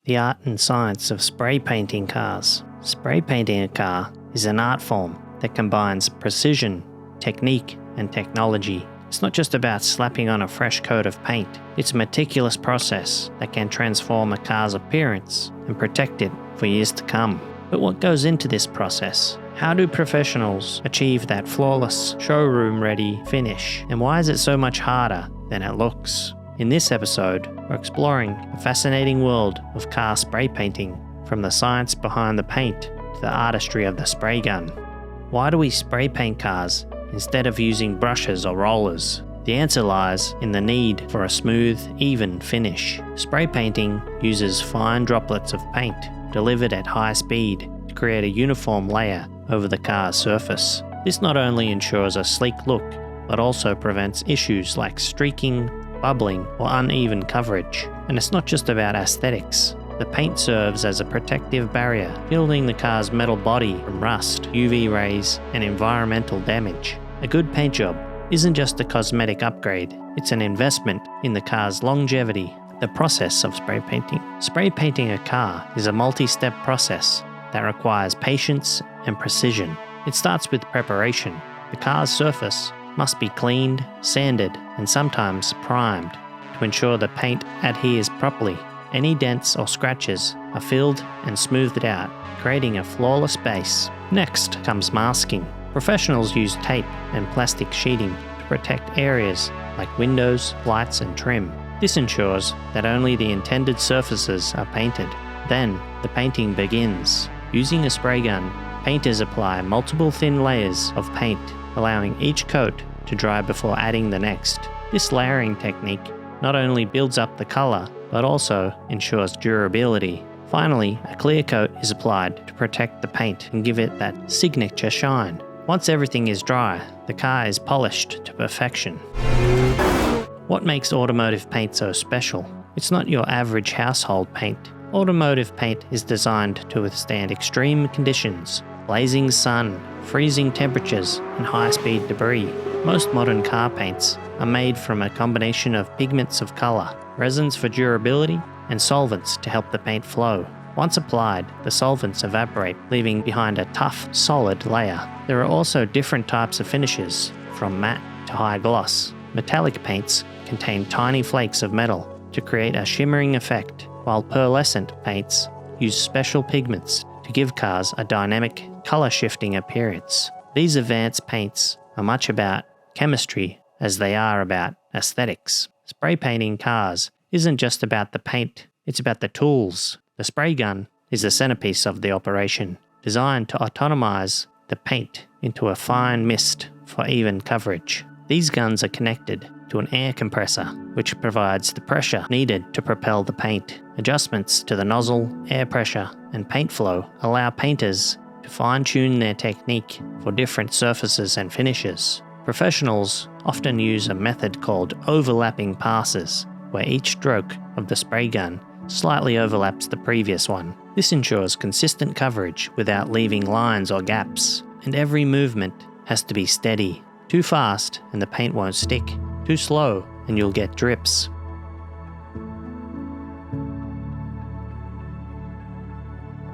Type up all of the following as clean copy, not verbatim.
the art and science of spray painting cars. Spray painting a car is an art form that combines precision, technique, and technology. It's not just about slapping on a fresh coat of paint. It's a meticulous process that can transform a car's appearance and protect it for years to come. But what goes into this process? How do professionals achieve that flawless, showroom-ready finish? And why is it so much harder than it looks? In this episode, we're exploring a fascinating world of car spray painting, from the science behind the paint to the artistry of the spray gun. Why do we spray paint cars instead of using brushes or rollers? The answer lies in the need for a smooth, even finish. Spray painting uses fine droplets of paint delivered at high speed to create a uniform layer over the car's surface. This not only ensures a sleek look, but also prevents issues like streaking, bubbling, or uneven coverage. And it's not just about aesthetics. The paint serves as a protective barrier, shielding the car's metal body from rust, UV rays, and environmental damage. A good paint job isn't just a cosmetic upgrade, it's an investment in the car's longevity. The process of spray painting. Spray painting a car is a multi-step process that requires patience and precision. It starts with preparation. The car's surface must be cleaned, sanded, and sometimes primed to ensure the paint adheres properly. Any dents or scratches are filled and smoothed out, creating a flawless base. Next comes masking. Professionals use tape and plastic sheeting to protect areas like windows, lights, and trim. This ensures that only the intended surfaces are painted. Then, the painting begins. Using a spray gun, painters apply multiple thin layers of paint, allowing each coat to dry before adding the next. This layering technique not only builds up the color, but also ensures durability. Finally, a clear coat is applied to protect the paint and give it that signature shine. Once everything is dry, the car is polished to perfection. What makes automotive paint so special? It's not your average household paint. Automotive paint is designed to withstand extreme conditions, blazing sun, freezing temperatures, and high-speed debris. Most modern car paints are made from a combination of pigments of color, resins for durability, and solvents to help the paint flow. Once applied, the solvents evaporate, leaving behind a tough, solid layer. There are also different types of finishes, from matte to high gloss. Metallic paints contain tiny flakes of metal to create a shimmering effect, while pearlescent paints use special pigments to give cars a dynamic, color-shifting appearance. These advanced paints are much about chemistry as they are about aesthetics. Spray painting cars isn't just about the paint, it's about the tools. The spray gun is the centerpiece of the operation, designed to autonomize the paint into a fine mist for even coverage. These guns are connected to an air compressor, which provides the pressure needed to propel the paint. Adjustments to the nozzle, air pressure, and paint flow allow painters to fine-tune their technique for different surfaces and finishes. Professionals often use a method called overlapping passes, where each stroke of the spray gun slightly overlaps the previous one. This ensures consistent coverage without leaving lines or gaps, and every movement has to be steady. Too fast and the paint won't stick. Too slow and you'll get drips.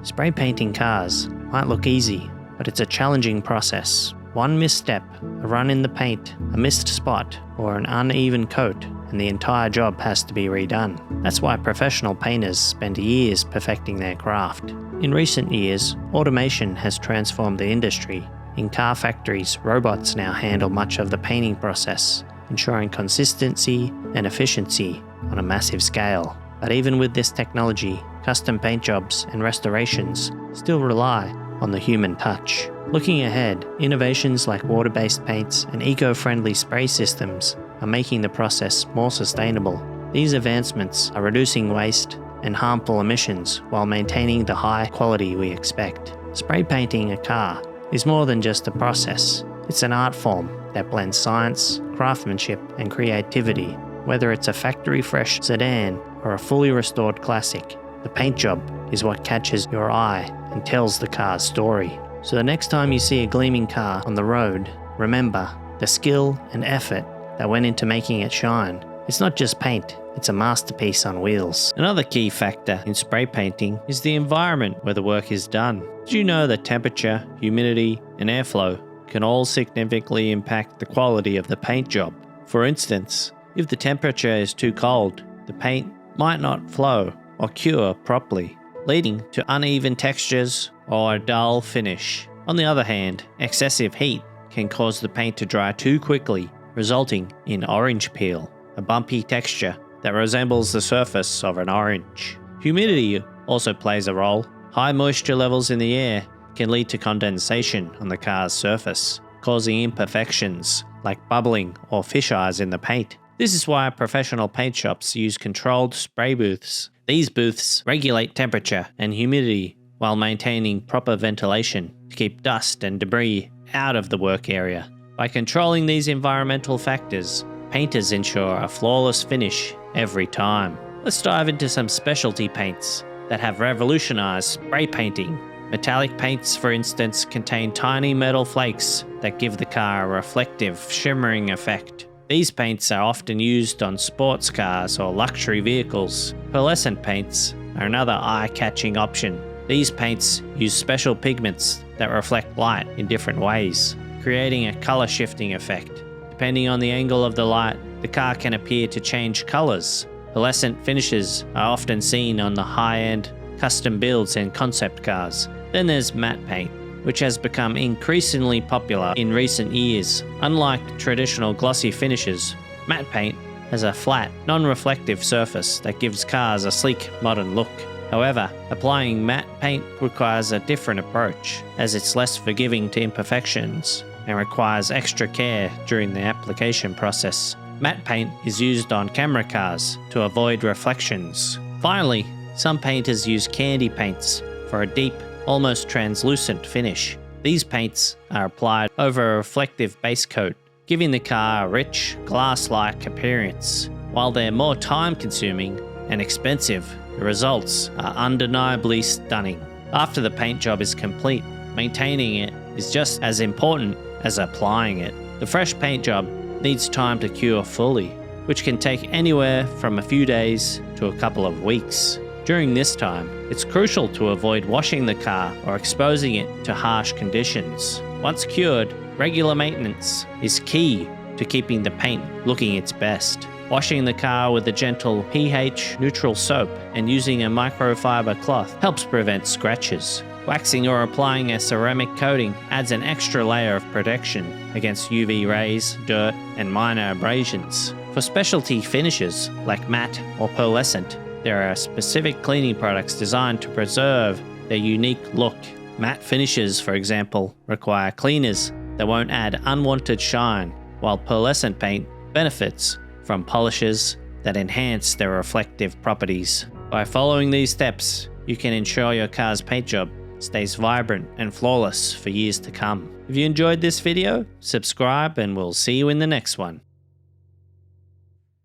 Spray painting cars might look easy, but it's a challenging process. One misstep, a run in the paint, a missed spot, or an uneven coat, and the entire job has to be redone. That's why professional painters spend years perfecting their craft. In recent years, automation has transformed the industry. In car factories, robots now handle much of the painting process, ensuring consistency and efficiency on a massive scale. But even with this technology, custom paint jobs and restorations still rely on the human touch. Looking ahead, innovations like water-based paints and eco-friendly spray systems are making the process more sustainable. These advancements are reducing waste and harmful emissions while maintaining the high quality we expect. Spray painting a car is more than just a process. It's an art form that blends science, craftsmanship, and creativity. Whether it's a factory-fresh sedan or a fully restored classic, the paint job is what catches your eye and tells the car's story. So the next time you see a gleaming car on the road, remember the skill and effort that went into making it shine. It's not just paint, It's a masterpiece on wheels. Another key factor in spray painting is the environment where the work is done. Did you know that temperature, humidity, and airflow can all significantly impact the quality of the paint job? For instance, if the temperature is too cold, the paint might not flow or cure properly, leading to uneven textures or a dull finish. On the other hand, excessive heat can cause the paint to dry too quickly, resulting in orange peel, a bumpy texture that resembles the surface of an orange. Humidity also plays a role. High moisture levels in the air can lead to condensation on the car's surface, causing imperfections like bubbling or fisheyes in the paint. This is why professional paint shops use controlled spray booths. These booths regulate temperature and humidity while maintaining proper ventilation to keep dust and debris out of the work area. By controlling these environmental factors, painters ensure a flawless finish every time. Let's dive into some specialty paints that have revolutionized spray painting. Metallic paints, for instance, contain tiny metal flakes that give the car a reflective, shimmering effect. These paints are often used on sports cars or luxury vehicles. Pearlescent paints are another eye-catching option. These paints use special pigments that reflect light in different ways, creating a color-shifting effect. Depending on the angle of the light, the car can appear to change colors. Pearlescent finishes are often seen on the high-end custom builds and concept cars. Then there's matte paint, which has become increasingly popular in recent years. Unlike traditional glossy finishes, matte paint has a flat, non-reflective surface that gives cars a sleek, modern look. However, applying matte paint requires a different approach, as it's less forgiving to imperfections and requires extra care during the application process. Matte paint is used on camera cars to avoid reflections. Finally, some painters use candy paints for a deep, almost translucent finish. These paints are applied over a reflective base coat, giving the car a rich, glass-like appearance. While they're more time-consuming and expensive, the results are undeniably stunning. After the paint job is complete, maintaining it is just as important as applying it. The fresh paint job needs time to cure fully, which can take anywhere from a few days to a couple of weeks. During this time, it's crucial to avoid washing the car or exposing it to harsh conditions. Once cured, regular maintenance is key to keeping the paint looking its best. Washing the car with a gentle pH-neutral soap and using a microfiber cloth helps prevent scratches. Waxing or applying a ceramic coating adds an extra layer of protection against UV rays, dirt, and minor abrasions. For specialty finishes like matte or pearlescent, there are specific cleaning products designed to preserve their unique look. Matte finishes, for example, require cleaners that won't add unwanted shine, while pearlescent paint benefits from polishes that enhance their reflective properties. By following these steps, you can ensure your car's paint job stays vibrant and flawless for years to come. If you enjoyed this video, subscribe and we'll see you in the next one.